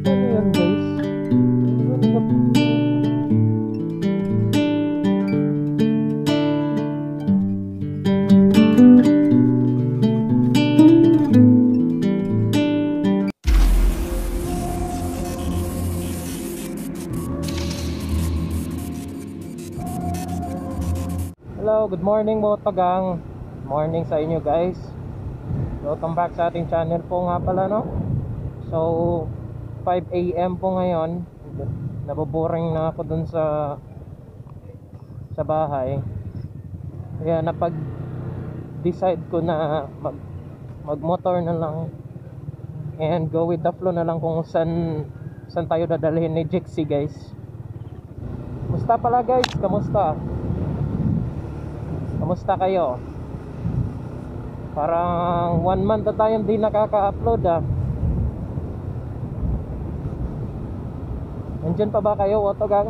Ano yan guys? Ang ganda. Hello, good morning Motogang. Morning sa inyo guys. Welcome back sa ating channel po nga pala, no? So 5 AM po ngayon. Naboboring na ako dun sa bahay. Kaya napag-decide ko na mag-motor na lang and go with the flow na lang kung saan tayo dadalhin ni Jixie guys. Kamusta pala guys? Kamusta kayo? Parang 1 month na tayong di nakaka-upload ah. Nandiyan pa ba kayo, Motogang?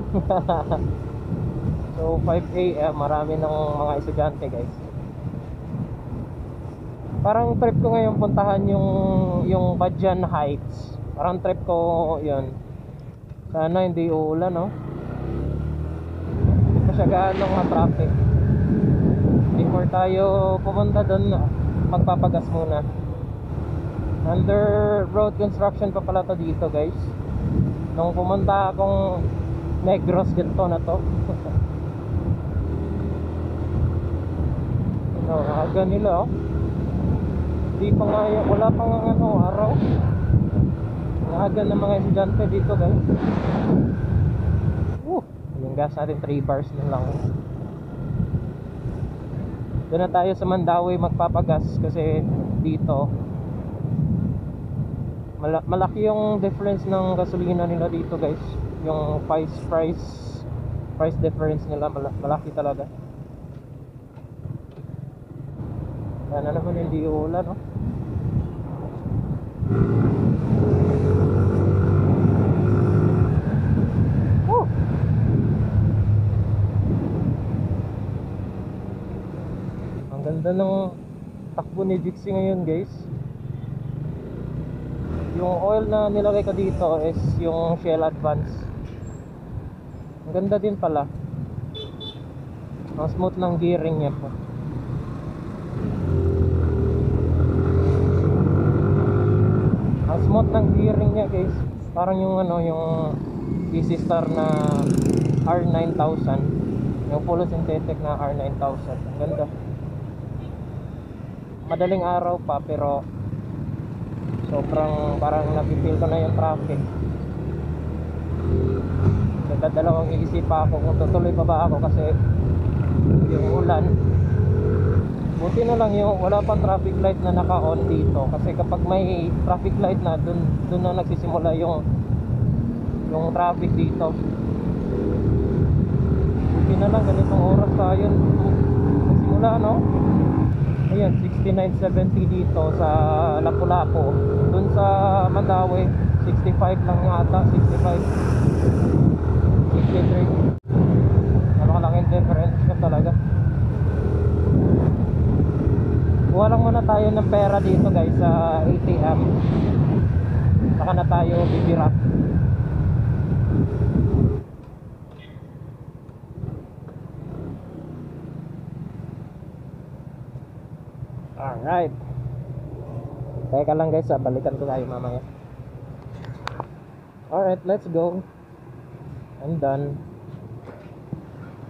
So 5 AM, marami ng mga estudyante guys. Parang trip ko ngayon puntahan yung Badjan Heights. Parang trip ko yun. Sana hindi uulan, no? Hindi pa siya gaanong ma-traffic. Before tayo pumunta doon, magpapagas muna. Under road construction pa pala to dito guys. Nung pumunta akong Negros, ganito na to. No, aga nila oh. Di pa nga, wala pa nga araw. Aga ng mga estudyante dito guys. Yung gas natin 3 bars na lang. Doon na tayo sa Mandawi magpapagas kasi dito malaki yung difference ng gasolina nila dito guys. Yung price difference nila malaki talaga. Sana naman hindi uulan, no? Ganda ng takbo ni Jixie ngayon guys. Yung oil na nilagay ko dito is yung Shell Advance. Ang ganda din pala. Ang smooth ng gearing niya po. Ang smooth ng gearing niya guys. Parang yung yung DC Star na R9000. Yung full synthetic na R9000. Ang ganda. Madaling araw pa pero sobrang parang napipil ko na yung traffic. Nagdadalawang iisip pa ako kung tutuloy pa ba ako kasi yung ulan. Buti na lang yung wala pang traffic light na naka-on dito kasi kapag may traffic light na dun na nagsisimula yung traffic dito. Buti na lang ganitong oras tayo nagsimula, no? Ayan, 69.70 dito sa Lapu-Lapu. Dun sa Mandawi 65 lang yata, 65 63. Napakalaking difference ka talaga. Kuha lang muna tayo ng pera dito guys sa ATM. Saka na tayo bibira. Alright. Teka lang guys, balikan ko tayo mamaya. Alright, let's go. I'm done.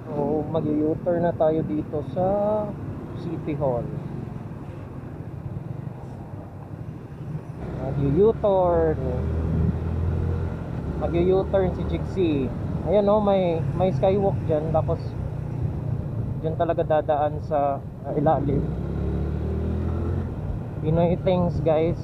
So mag-u-turn na tayo dito sa City Hall. Mag-u-turn si Jixie. Ayan o, may skywalk dyan. Tapos dyan talaga dadaan sa ilalim. Pinoy things guys.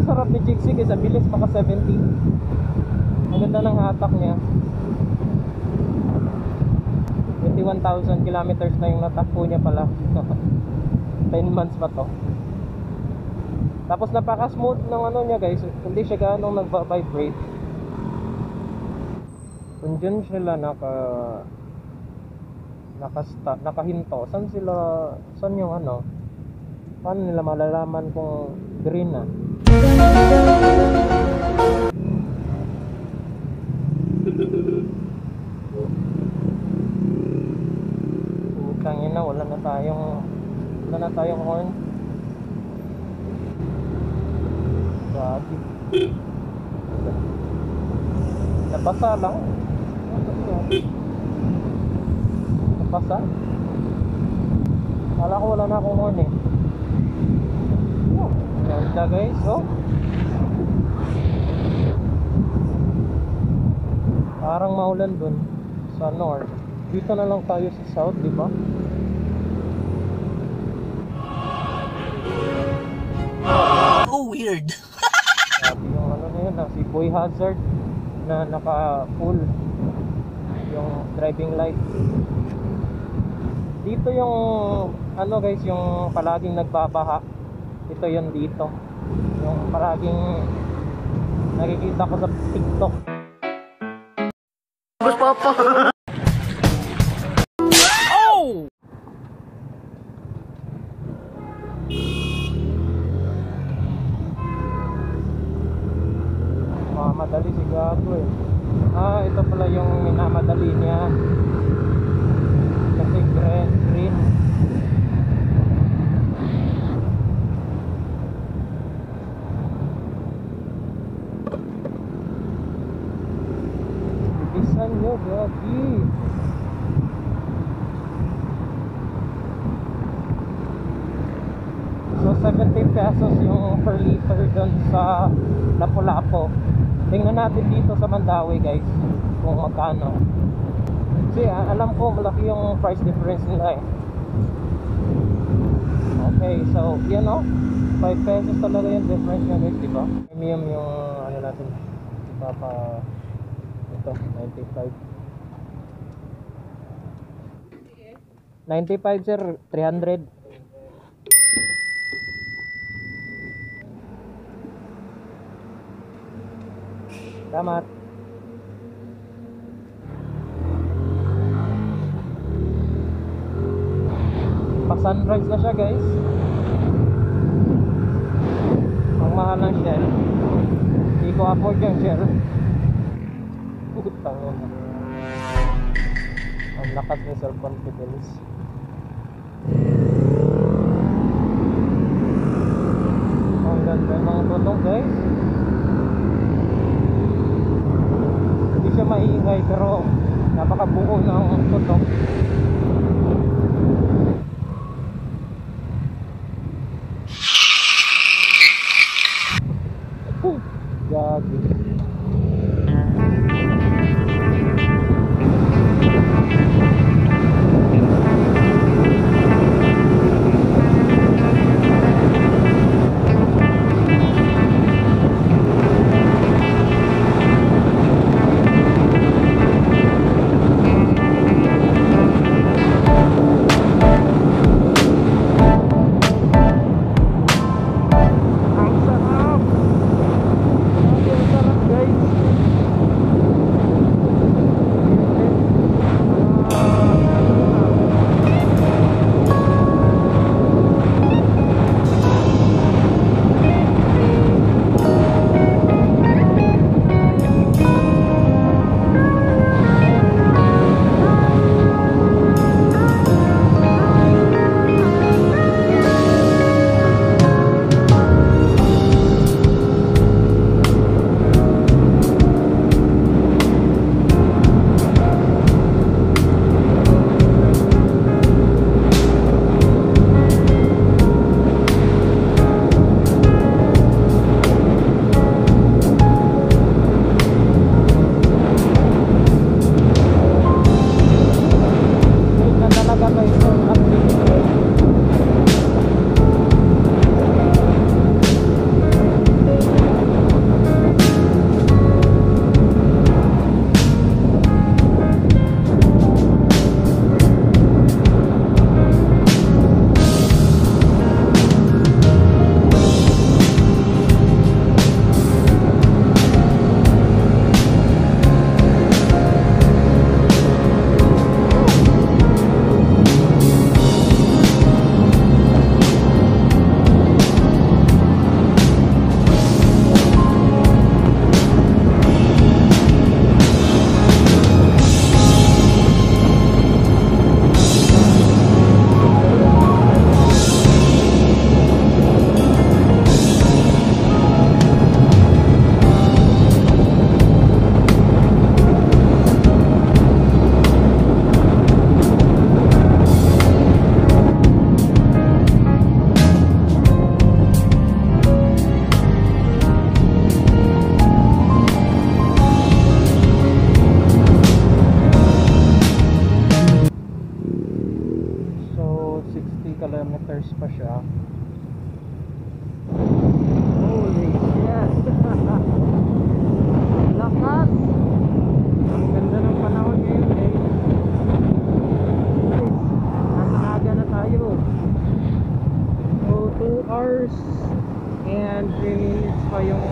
Sarap ni Jixie kasi bilis maka 70. Ang ganda ng hatak niya. 21,000 kilometers na yung natakbo niya pala. 10 months pa to. Tapos napaka-smooth ng ano niya guys, hindi siya ganong nagva-vibrate. Kung dyan sila nakahinto, saan yung ano, paano nila malalaman kung green na? Putang ina, wala na tayong horn. Grabe. Nabasa lang. Nabasa. Kala ko wala na akong horn eh. Ganda guys, oh. Parang maulan dun sa north. Dito na lang tayo sa south, di ba? Oh, weird. Sabi yung ano na yun, si Boy Hazard na naka-full yung driving light. Dito yung ano guys, yung palaging nagbabaha. Ito yun dito. Yung palaging nakikita ko sa TikTok. Papa. Oh! Madali si Gago eh. Ito pala yung minamadali niya. Kasi green. Bilisan nyo, Gagi. So 70 pesos yung per liter dun sa Lapu-Lapu. Tingnan natin dito sa Mandawi guys kung magkano. Kasi alam ko malaki yung price difference nila eh. Okay, so yan o, 5 pesos talaga yung difference nyo guys, diba? Premium yung ano natin, diba pa ito, 95 sir, 300. Salamat. Pa-sunrise na siya guys. Ang mahal ng Shell. Hindi ko afford yung Shell. Putang ina. Ang lakas ng self-confidence. Ang ganda ng tunog guys. Hindi siya maingay pero napakabuo ng tunog. Gagi. kilometers pa siya. Holy shit! Lakas! Ang ganda ng panahon ngayon guys. Nasa Naga na tayo. So 2 hours and 3 minutes pa yung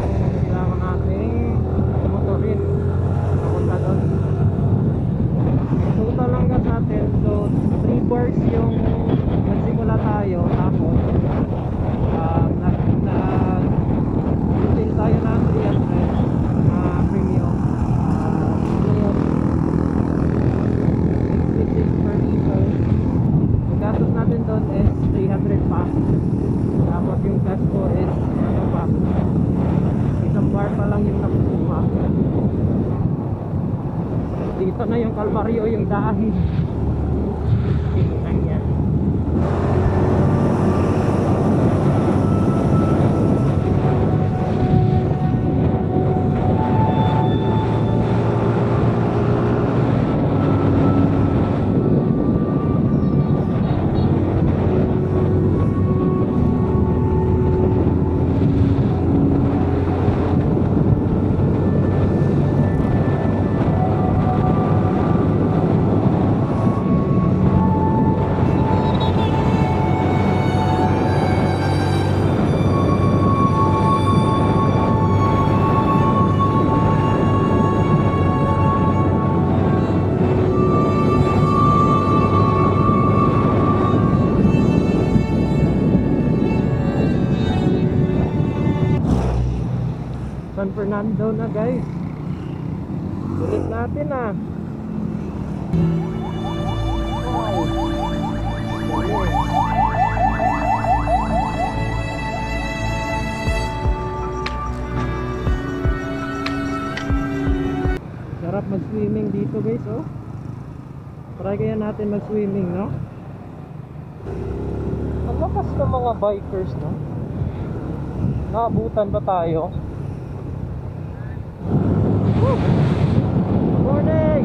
kailangan natin motorin papunta doon. Total lang gas natin, so 3 bars yung nagsimula tayo, tapos nag-retail tayo ng 300 premium. Ngayon 66 per liter. Yung gastos natin doon is 300 pa, tapos yung gas ko is ano pa, isang bar pa lang yung nakukuha. Dito na yung Calvario, yung dahil. Ayan. San Fernando na guys. Ulit natin ah. Wow. Sarap mag-swimming dito guys oh. Try kaya natin mag-swimming no? Ang lakas ng mga bikers no? Naabutan pa tayo. Morning!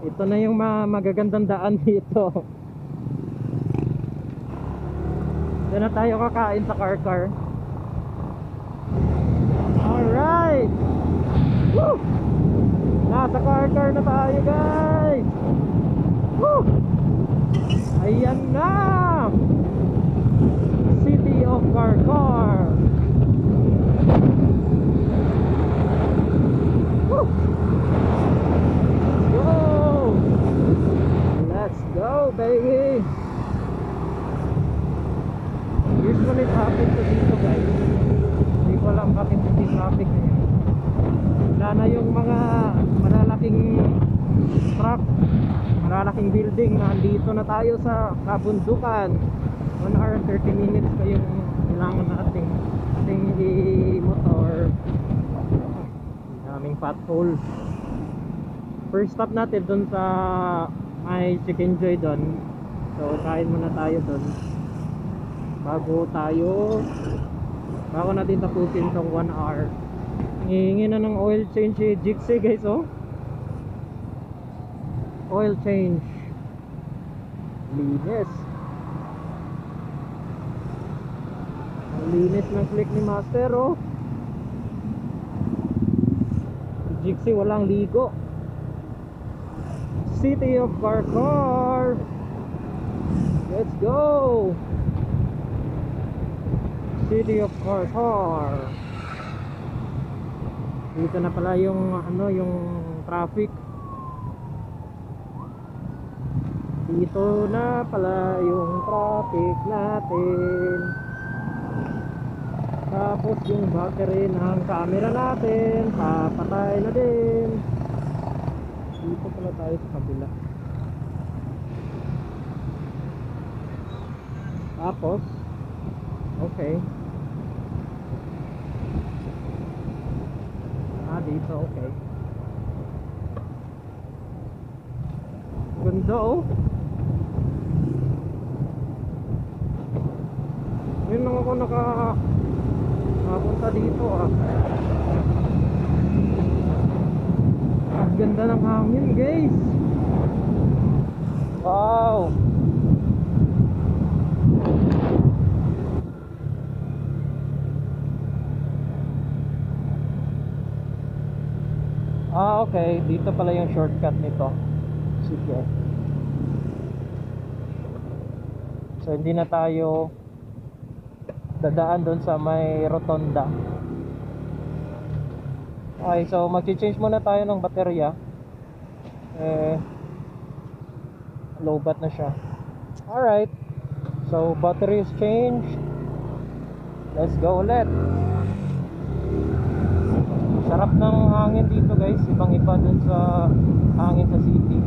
Ito na yung magagandang daan dito. Doon na tayo kakain sa car. Alright! Woo! Nasa car na tayo guys! Woo! Ayan na! City of Carcar. Let's go baby. Usually traffic to dito guys. Hindi ko alam bakit hindi traffic ngayon. Wala na yung mga malalaking truck, malalaking building. Nandito na tayo sa kabundukan. 1 hour and 30 minutes pa yung kailangan nating i-motor. Daming pothole. First stop natin dun sa may Chicken Joy dun. So kain muna tayo dun bago natin tapusin tong 1 hour. Hihingi na ng oil change si Jixie guys oh. Oil change. Linis. Linis ng click ni Master oh. Jixie walang ligo. City of Carcar. Let's go. City of Carcar. Dito na pala yung yung traffic. Dito na pala yung traffic natin. Tapos yung battery ng camera natin papatay na din. Dito pala tayo sa kabila. Tapos okay. Dito okay. Ganda oh. Ngayon lang ako nakapunta dito ah. Ang ganda ng hangin guys. Okay, dito pala yung shortcut nito. Sige. So hindi na tayo dadaan doon sa may rotonda. Okay, so mag-change muna tayo ng baterya. Low bat na siya. Alright, so battery is changed. Let's go ulit. Sarap ng hangin dito guys, ibang iba dun sa hangin sa city.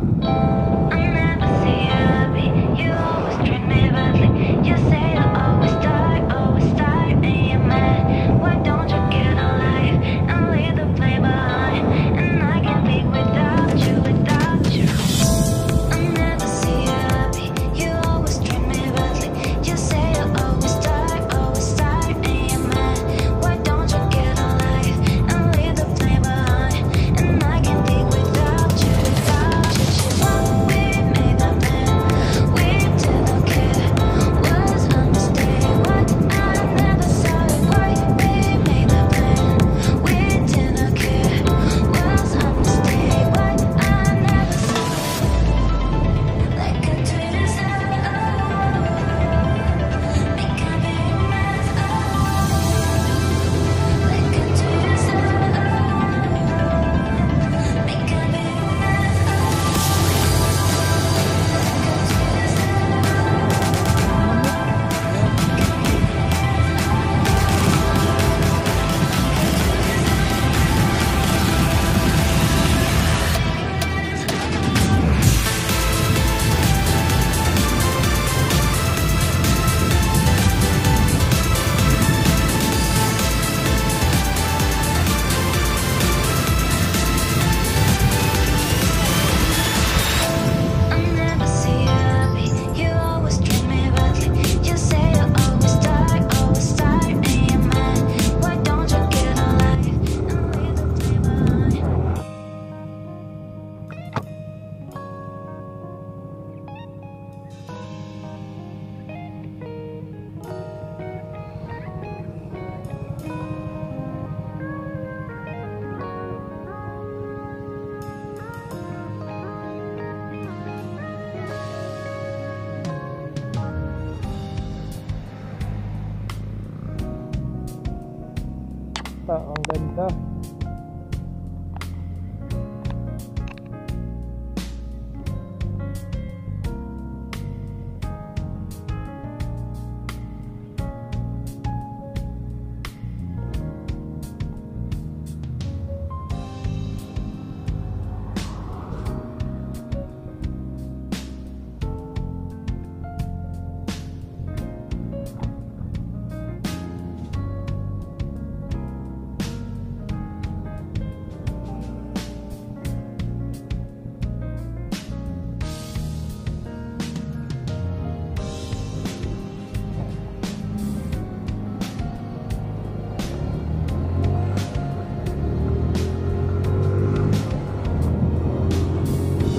Ang ganda.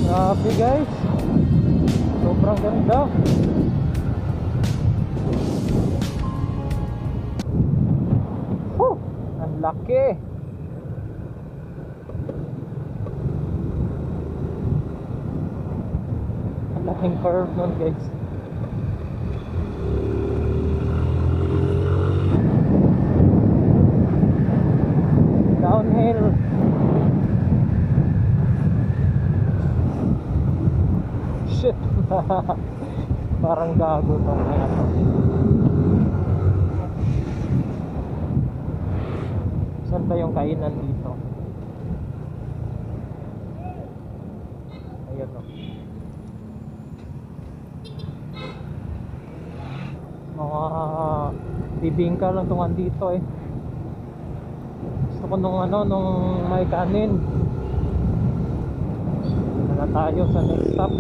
Grabe guys, sobrang ganda. Ang laki. Ang laking curve nun guys. Downhill. Shit. Parang gago tong kaya to. Saan ba yung kainan dito? Ayun o. Mga bibingka lang tungan dito eh. Gusto ko nung may kanin. Na tayo sa next stop.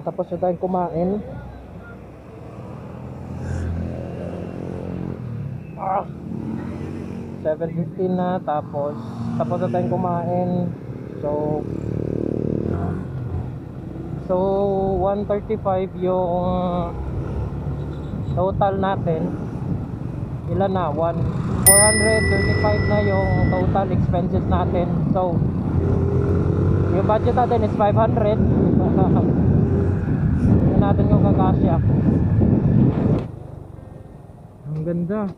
tapos na tayong kumain. 7:15 na, tapos na tayong kumain. So 135 yung total natin. Ilan na? 435 na yung total expenses natin. So yung budget natin is 500. Hindi natin yung kakasya. Ang ganda.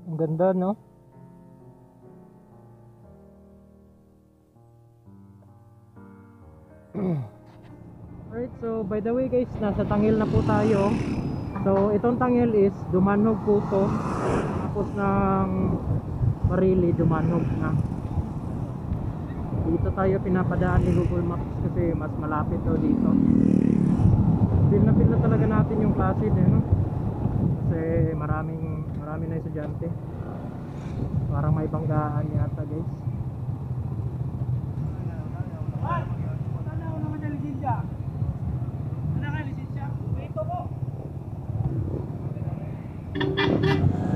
Ang ganda, no? Alright, so by the way guys, nasa Tangil na po tayo. So itong Tangil is Dumanog po to. Tapos ng Marili, Dumanog na. Dito tayo pinapadaan ni Google Maps kasi mas malapit daw dito. Feel na talaga natin yung klase din, no? Kasi marami na estudyante. Parang may banggaan yata guys.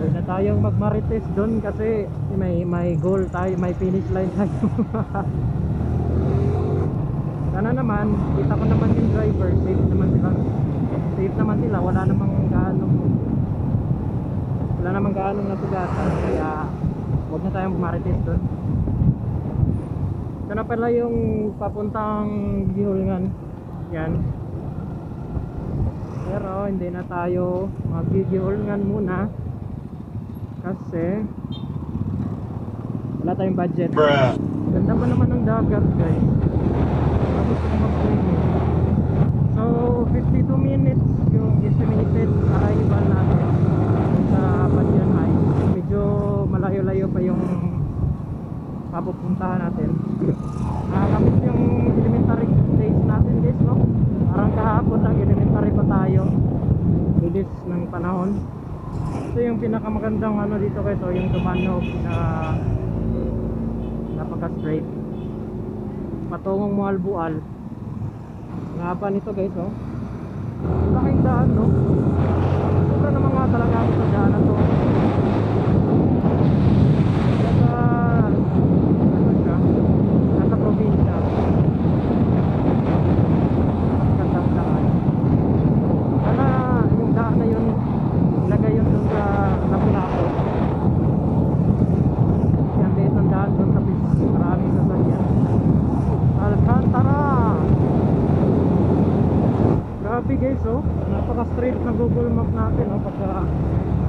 Huwag na tayong magmarites doon kasi may goal tayo, may finish line tayo. Sana naman, kita ko naman yung driver, safe naman sila, wala namang gaanong nasugatan, kaya huwag na tayong magmarites doon. Ito na pala yung papuntang Gihulngan. Yan. Pero hindi na tayo mag-Gihulngan muna kasi wala tayong budget. Ganda pa naman ng dagat guys. Tapos mag-swimming. So 52 minutes yung estimated arrival natin sa Banyan High. Medyo malayo-layo pa yung papupuntahan natin. Nakakapit yung elementary days natin guys, no? Parang kahapon lang elementary pa tayo. Bilis ng panahon. Ito yung pinakamagandang ano dito guys, so yung Dumanog na napaka-straight patungong Mualbual. Nga pa nito guys, oh. Laking daan, no? Sobra naman nga talaga ako sa daan na to. Nasa probinsya. Magandang daan. Sana yung daan na yun ilagay yun dun sa Lapu-Lapu. Yan din ang daan dun sa maraming sasakyan. Alcantara. Grabe guys, oh. Napaka straight na Google Map natin, oh.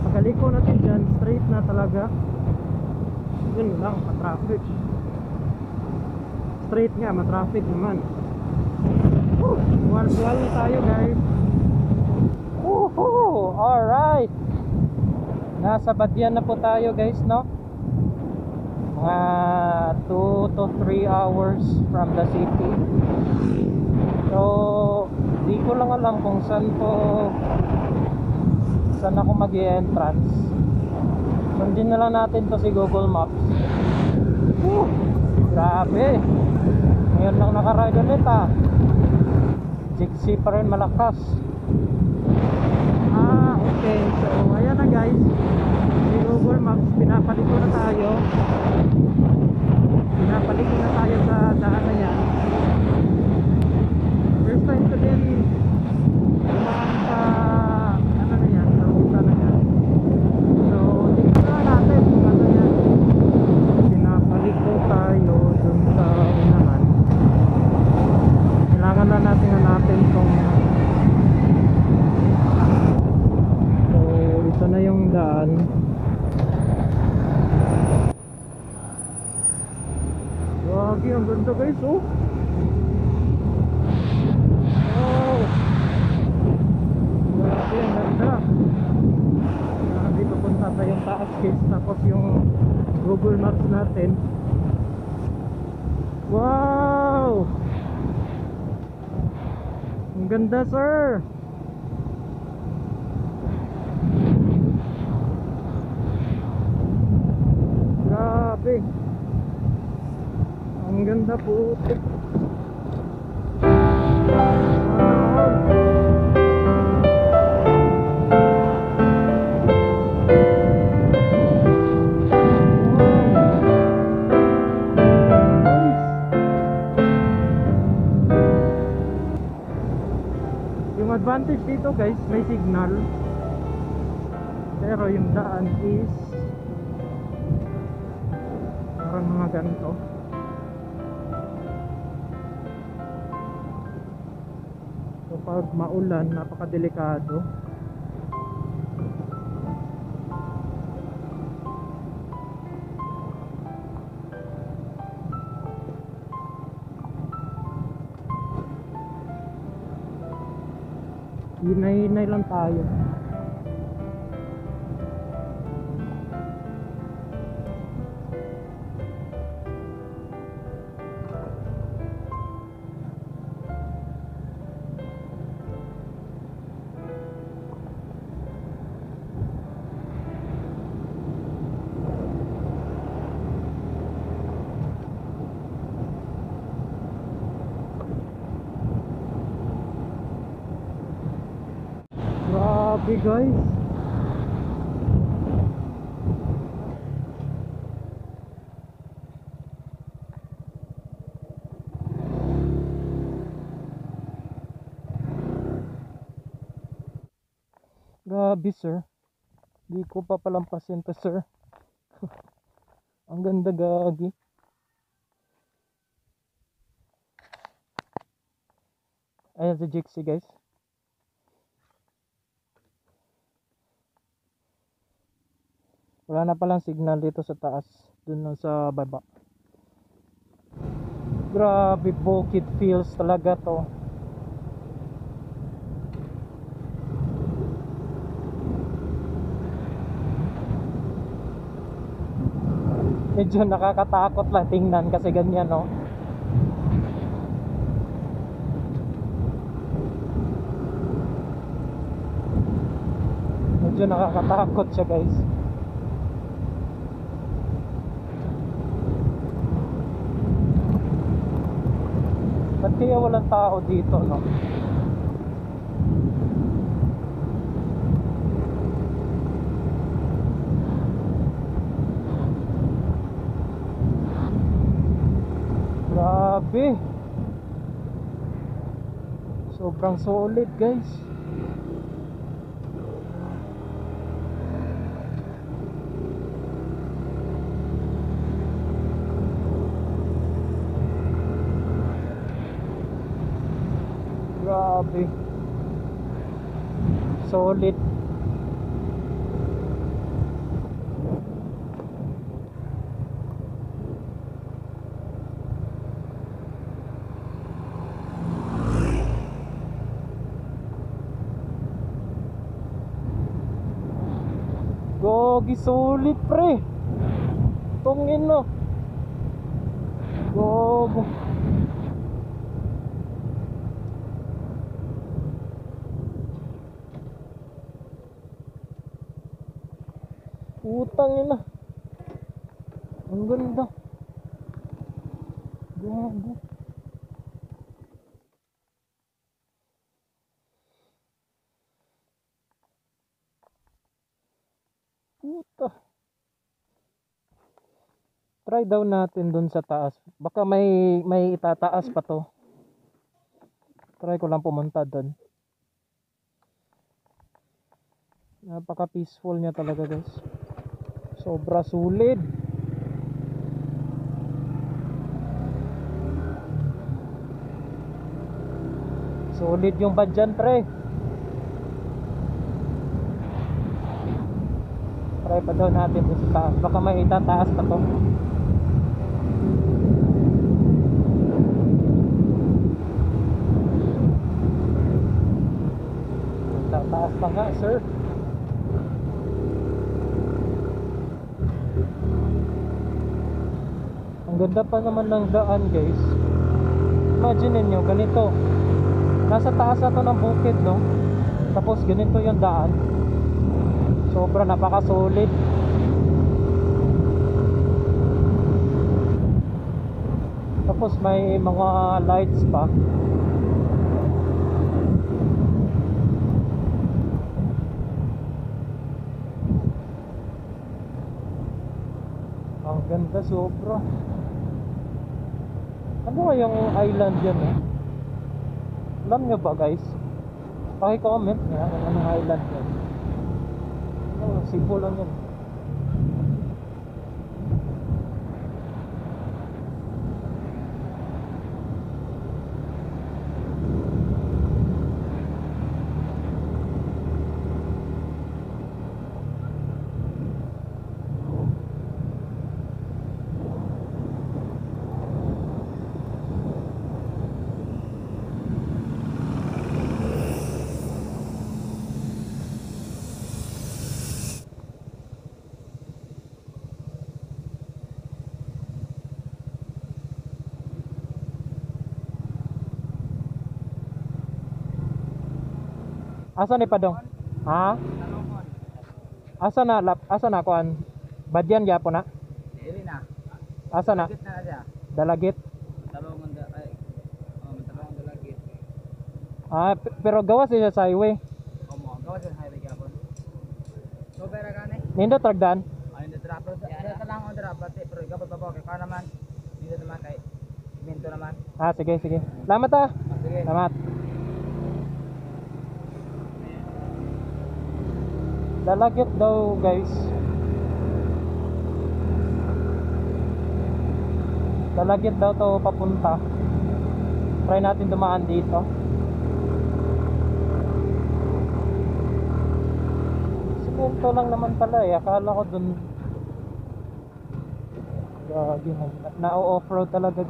Pagkaliko natin dyan, straight na talaga. Yun lang, pa-traffic. Straight nga, ma-traffic naman. Buwal-buwal tayo guys. Woohoo! Alright! Nasa Badian na po tayo guys, no? mga 2 to 3 hours from the city. So di ko lang alam kung saan ako mag-i-entrance. Sundin na lang natin to si Google Maps. Grabe, ngayon lang nakaride ulit Jixi pa rin malakas. Okay, so ayan na guys, si Google Maps, pinapaliko na tayo sa daan na yan. First time ko din dumaan sa ano na yan, sa ruta na yan. So tingnan na natin kung ano yan. Pinapaliko tayo dun sa unahan. Kailangan na natin hanapin kung ito na yung daan. Wagi, ang ganda guys, oh. Grabe, ang ganda. Dito punta tayong taas guys, tapos yung Google Maps natin. Wow, ang ganda sir. Grabe, ang ganda po. Yung advantage dito guys, may signal, pero yung daan is parang mga ganito. So pag maulan, napakadelikado. Hinay-hinay lang tayo. Grabe guys, grabe sir, di ko pa palampasin to sir. Ang ganda gagi. Ayan si Jixi guys. Wala na palang signal dito sa taas, dun lang sa baba. Grabe, bukid feels talaga to. Medyo nakakatakot lang tingnan kasi ganyan, no. Medyo nakakatakot siya guys. Ba't kaya walang tao dito, no? Grabe, sobrang solid guys. Grabe, solid. Gogi, solid pre. Tungin no. Gogo. Utang ina. Ang ganda. Gogo. Puta. Try daw natin dun sa taas. Baka may itataas pa to. Try ko lang pumunta dun. Napaka peaceful niya talaga, guys. Sobra sulit. Solid yung badyan, pre. Try pa daw natin dun sa taas. Baka may itataas pa to. Itataas pa nga, sir. Ang ganda pa naman ng daan, guys. Imagine niyo ganito. Nasa taas na to ng bukid, no? Tapos ganito yung daan. Sobra napaka-solid. Tapos may mga lights pa. Ang ganda sobra. Ano kayang island yan, eh? Alam nyo ba, guys? Paki-comment nga kung anong island yan. Cebu lang yan. Asa ni Padong? Ha? Asa na kuan? Badyan gyapon na? Dili na. Asa na? Git na siya. Dalagit. Talong talong dalagit. Pero gawas siya sa highway. Omo, gawas sa highway gyapon. So pera gani. Nindo tragdan. Ay hindi trapper sa lang on trapper pero gabot babaw kay ka naman. Dito naman kay Minto naman. Sige. Salamat ah. Sige. Salamat. Dalagit daw, guys. Dalagit daw to papunta. Try natin dumaan dito. Semento lang naman pala eh. Akala ko dun gagi na-off-road talaga.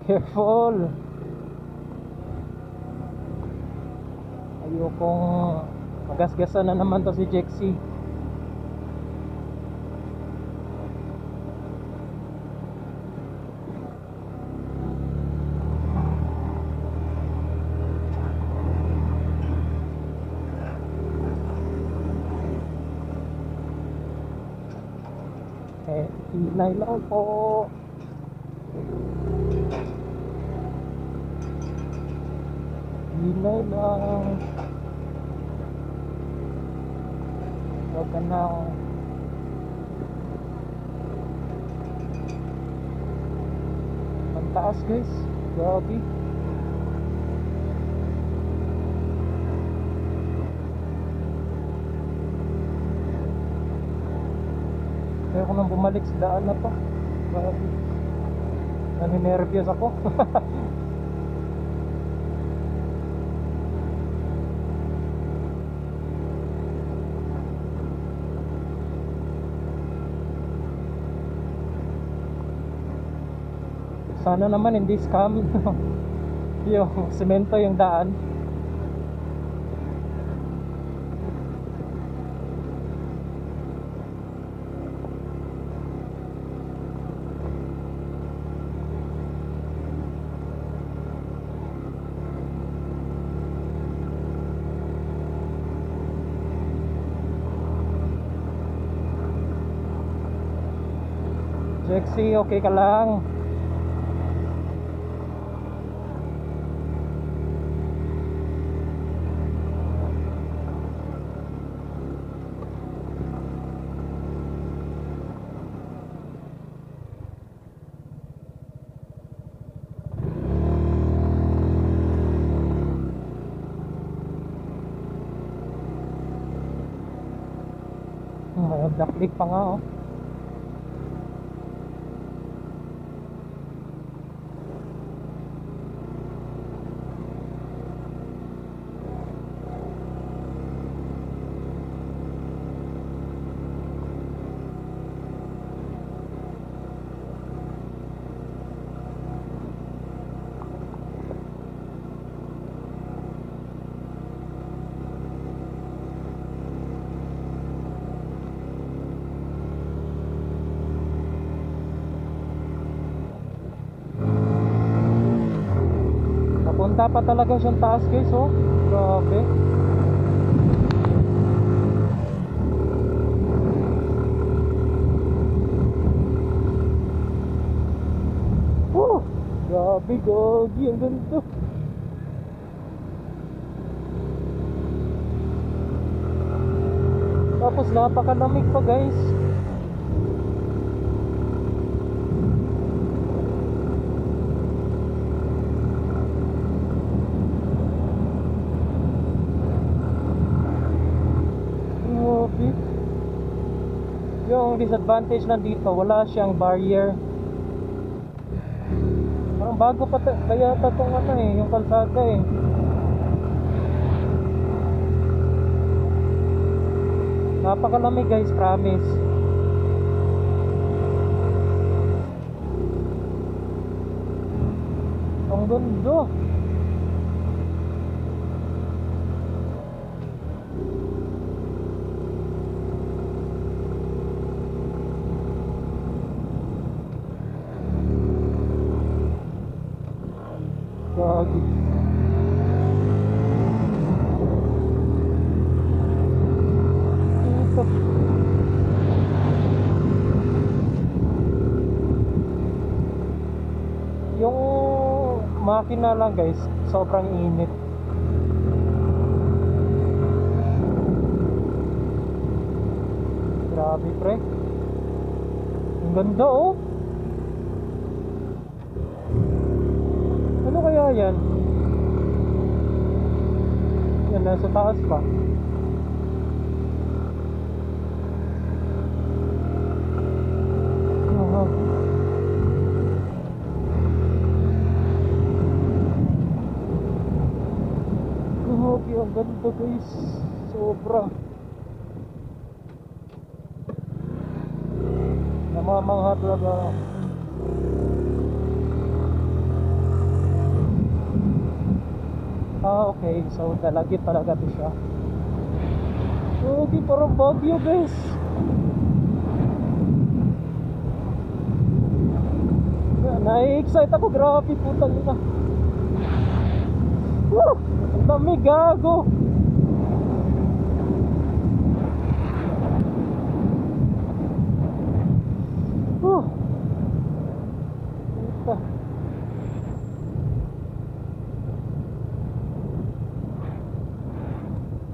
Careful. Ayokong magasgasan na naman to si Jexy. Hinay lang po. Hinay lang. Huwag ka na. Ang taas, guys. Grabe. Kaya ko nang bumalik sa daan na to. Grabe. Naninervyos ako. Sana naman hindi scam. Yung semento yung daan. Sexy, okay ka lang? May daklik pa nga oh. Napunta pa talaga siyang taas guys oh. Grabe. Grabe, gagi, ang ganda. Tapos napakalamig pa guys. Grabe. Yung disadvantage lang dito, wala siyang barrier. Parang bago pa kaya tatong ano eh, yung kalsada eh. Napakalamig guys, promise. Ang ganda. Gagi. Ito. Yung makina lang guys, sobrang init. Grabe pre. Ang ganda oh. Ano kaya yan? Yan, nasa taas pa. Grabe, ang ganda guys. Sobra. Namamangha talaga. Ah, okay. So, dalagit talaga ito siya. Okay, parang Baguio, guys. Na-excite ako. Grabe, putang ina. Woo! Ang dami, gago. Woo! Puta.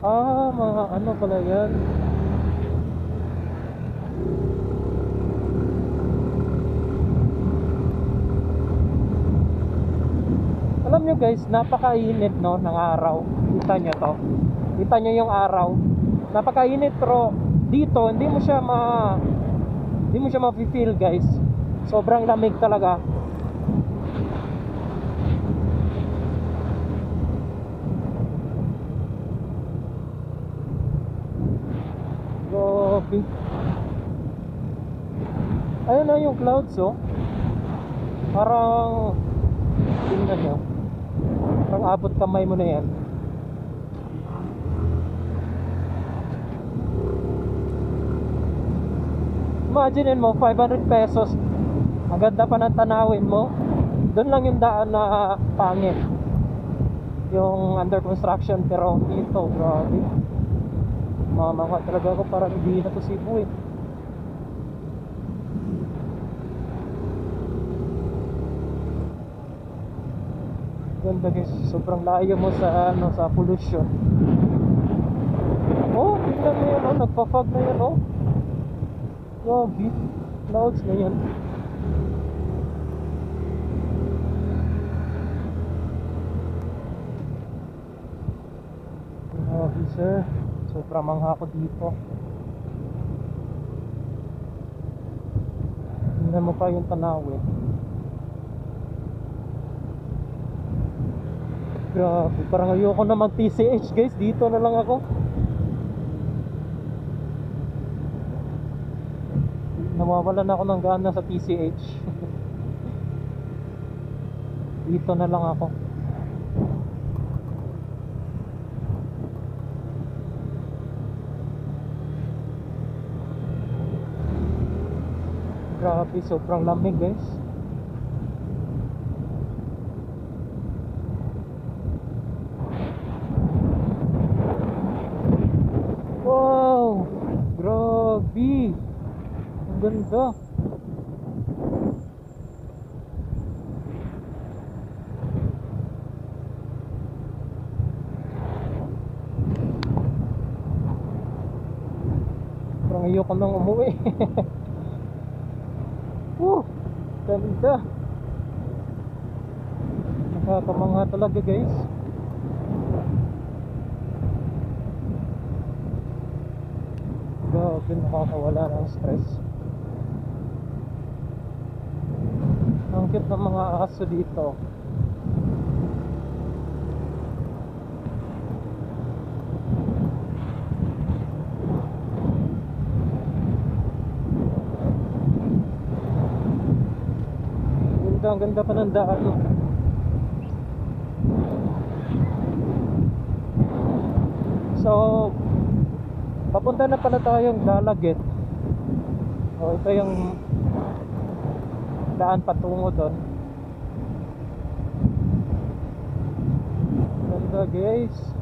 Ah, mga ano pala yan. Alam nyo guys, napakainit no ng araw. Kita nyo to. Kita nyo yung araw. Napakainit pero dito hindi mo siya ma-feel guys. Sobrang lamig talaga. Grabe. Ayun na yung clouds oh. Parang tingnan nyo. Parang abot kamay mo na yan. Imagine mo 500 pesos. Ang ganda pa ng tanawin mo. Doon lang yung daan na pangit. Yung under construction. Pero dito grabe. Mamaka talaga ako, parang hindi na to Cebu eh. Ganda guys, sobrang layo mo sa ano, sa pollution. Oh, tingnan mo yun, oh, nagpa-fog na yun, oh. Grabe, clouds na yan. Grabe sir, sobrang mangha ko dito. Tingnan mo pa yung tanawin. Grabe, parang ayoko na mag TCH guys, dito na lang ako. Nawawalan na ako ng gana sa TCH. Dito na lang ako. Grabe, sobrang lamig guys. Wow, grabe, ang ganda. Parang ayoko nang umuwi. Ganda. Nakakamangha talaga guys. Grabe, nakakawala ng stress. Ang cute ng mga aso dito. Ang ganda pa ng daan. So papunta na pala tayong Lalagit. O ito yung daan patungo doon. Ganda guys.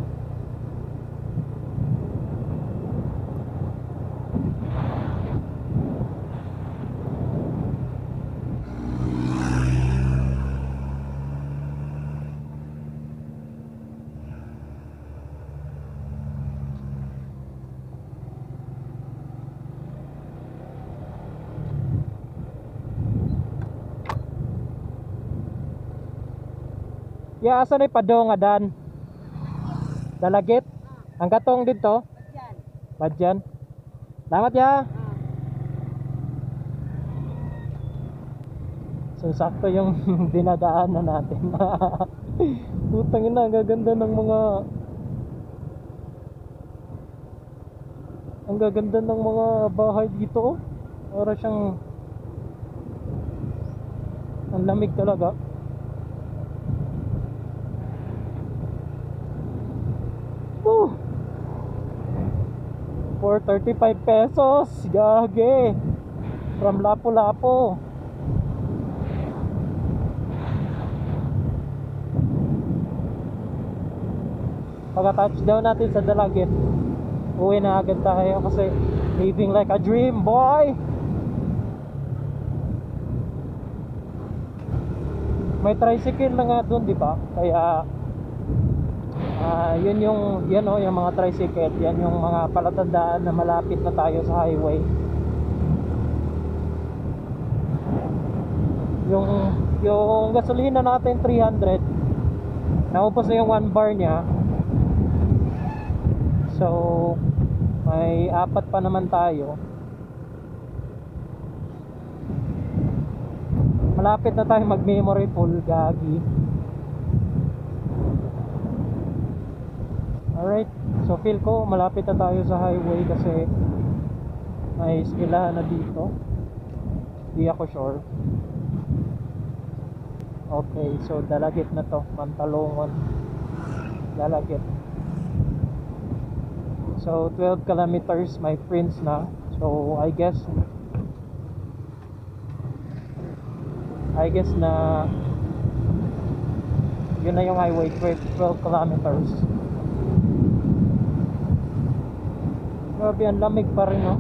Ya, asa na padong nga dan? Dalagit? Ang katong dito? Badyan. Salamat ya. So sakto yung dinadaanan natin. Putang ina, ang gaganda ng mga bahay dito, oh. Para siyang ang lamig talaga. 435 pesos, gage, from Lapu-Lapu. Pagka-touchdown natin sa Dalagit, uwi na agad tayo kasi living like a dream, boy. May tricycle na nga doon, di ba? Kaya yun yung mga tricycle, yan yung mga palatandaan na malapit na tayo sa highway. Yung gasolina natin 300, naubos na yung 1 bar niya. So may 4 pa naman tayo. Malapit na tayo mag memory full, gagi. Alright, so feel ko malapit na tayo sa highway kasi may eskwelahan na dito. Di ako sure. Okay, so Dalagit na to, Mantalongon, Dalagit. So 12 kilometers my friends na. So I guess na yun na yung highway, 12 kilometers. Grabe, ang lamig pa rin, no?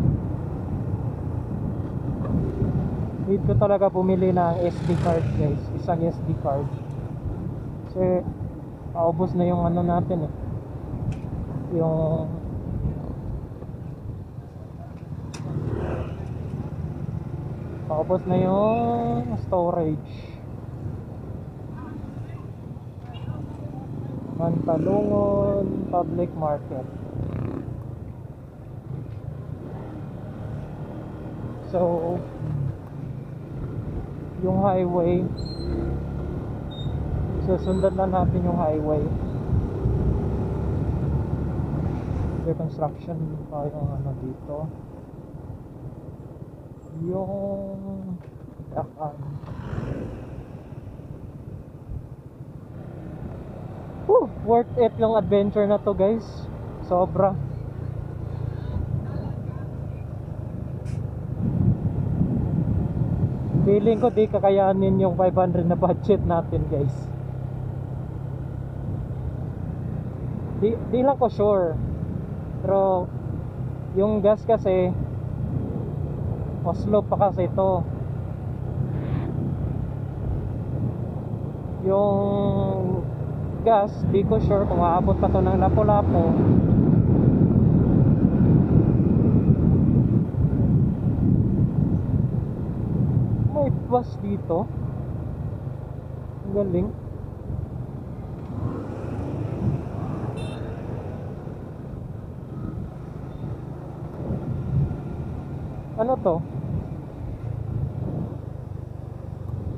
Need ko talaga bumili ng SD card guys, isang SD card. Kasi paubos na yung ano natin eh, yung paubos na yung storage. Mantalungon Public Market. So yung highway, susundan na natin yung highway. May construction pa yung ano dito, yung dakan. Worth it yung adventure na to guys, sobra. Feeling ko di kakayanin yung 500 na budget natin guys. Di lang ko sure, pero yung gas kasi Oslo pa kasi ito, yung gas di ko sure kung aabot pa to ng Lapu-Lapu. May bus dito, ang galing. Ano to?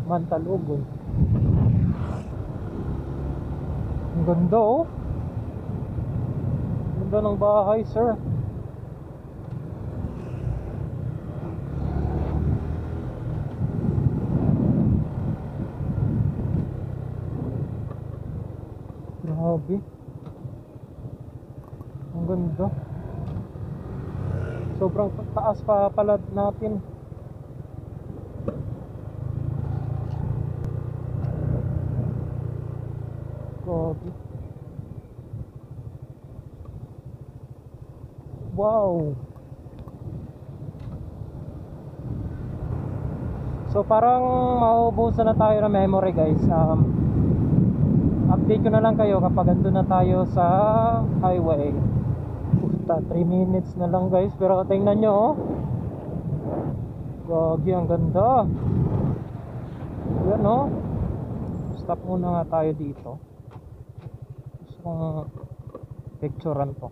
Mantalungon. Ang ganda oh. Ang ganda ng bahay, sir. Grabe. Ang ganda. Sobrang taas pa pala natin. Grabe. Wow. So parang maubusan na tayo ng memory guys. Update ko na lang kayo kapag andun na tayo sa highway. 3 minutes na lang guys, pero tingnan nyo oh. Gagi, ang ganda. Yan oh. Stop muna nga tayo dito. Gusto kong picturean to.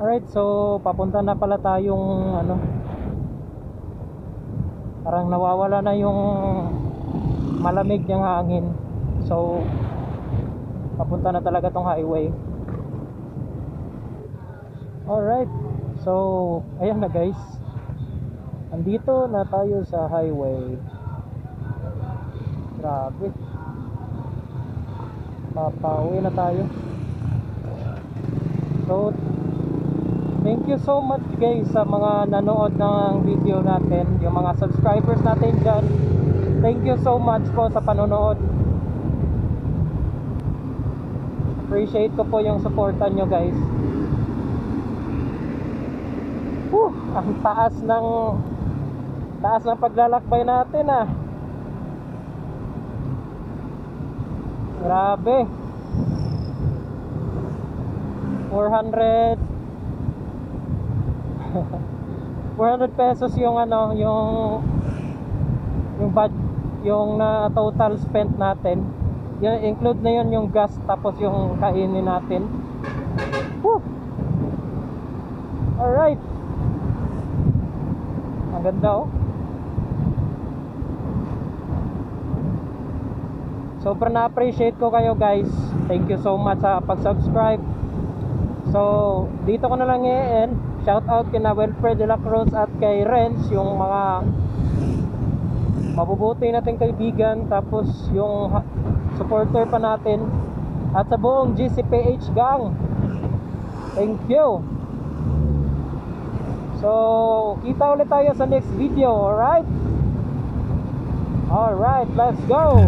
Alright, so papunta na pala tayong ano, parang nawawala na yung malamig yung hangin. So papunta na talaga tong highway. Alright, so ayan na guys, andito na tayo sa highway. Grabe, papauwi na tayo. So thank you so much guys sa mga nanood ng video natin, yung mga subscribers natin dyan. Thank you so much po sa panonood. Appreciate ko po yung supportan nyo guys. Ang taas ng paglalakbay natin ah. Grabe. 400 pesos yung ano, yung na total spent natin. Yung include na yun yung gas tapos yung kainin natin. Alright, ang ganda oh. Sobrang na-appreciate ko kayo guys. Thank you so much sa pag-subscribe. So dito ko na lang i-end. Shout out kina Wilfred de la Cruz at kay Renz, yung mga mabubuti nating kaibigan, tapos yung supporter pa natin, at sa buong GCPH gang. Thank you. So kita ulit tayo sa next video. Alright? Alright, let's go.